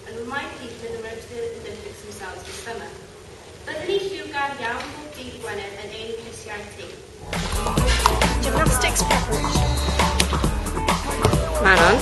and remind people of the road to the Olympics themselves this summer. Byddwn ni lliwgar iawn bob dydd Gwener yn ein pwysau ti. Gymnastics preparation. Manon.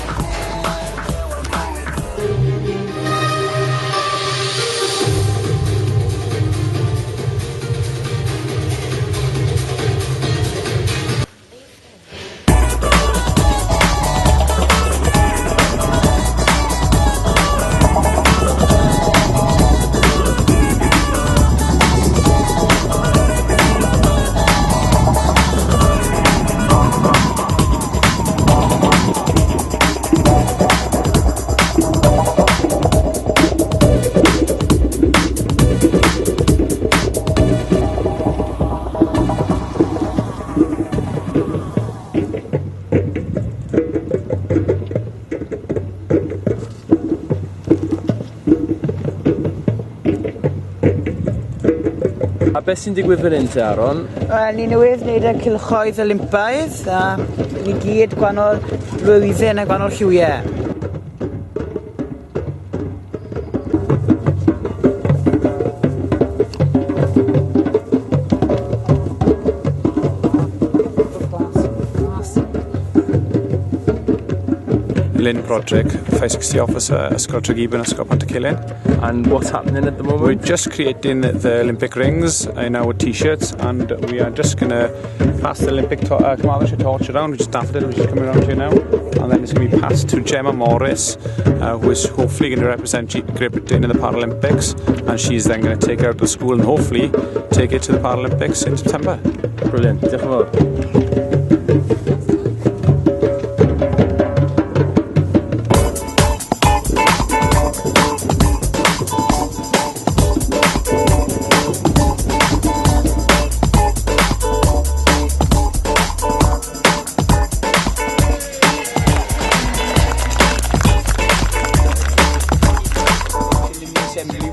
A beth sy'n digwydd fan hyn te, Aron? Wel, ni newydd wneud y cylchoedd Olympaidd a ni gyd gwahanol flwyddyn a gwahanol lliwiau. Lynn Broderick, 560 officer, Ysgol Tregeban, Ysgol Pantycelyyn. And what's happening at the moment? We're just creating the Olympic rings in our t-shirts, and we are just going to pass the Olympic Carmarthenshire torch around. We just daffodil, which is coming around here now, and then it's going to be passed to Gemma Morris, who is hopefully going to represent Great Britain in the Paralympics, and she's then going to take it out to the school and hopefully take it to the Paralympics in September. Brilliant, diolch yn fawr.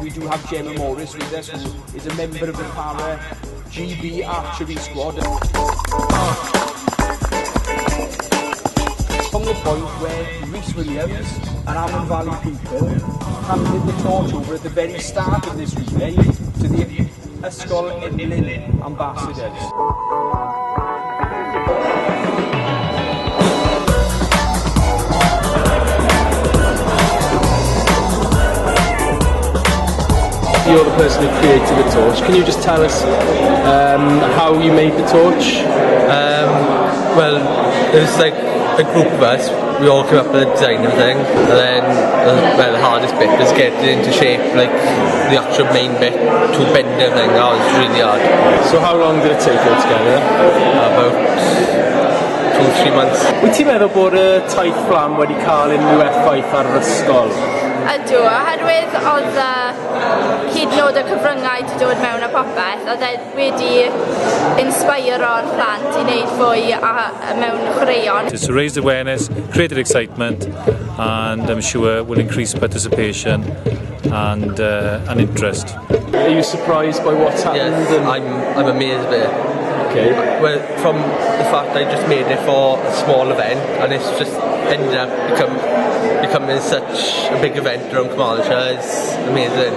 We do have Gemma Morris with us, who is a member of the Para GB archery squad. From the point where Rhys Williams and Avon Valley people handed the torch over at the very start of this relay to the Ysgol Pantycelyn ambassadors. You're the person who created the torch. Can you just tell us how you made the torch? Well, it was like a group of us. We all came up with a design and everything, and then the hardest bit was getting it into shape, like the actual main bit to bend everything. That was really hard. So how long did it take altogether? About 2-3 months. Wyt ti'n meddwl bod y Taith Fflam wedi cael unrhyw effaith ar yr ysgol? Ydw, oherwydd oedd hyd yn oed y cyfryngau wedi dod mewn a popeth, oedd wedi inspiro'r plant i wneud fwy mewn chwaraeon. To raise awareness, create excitement, and I'm sure will increase participation and interest. Are you surprised by what's happened? Yes, I'm amazed by it. Okay. Well, from the fact I just made it for a small event, and it's just ended up becoming such a big event around Carmarthenshire, it's amazing.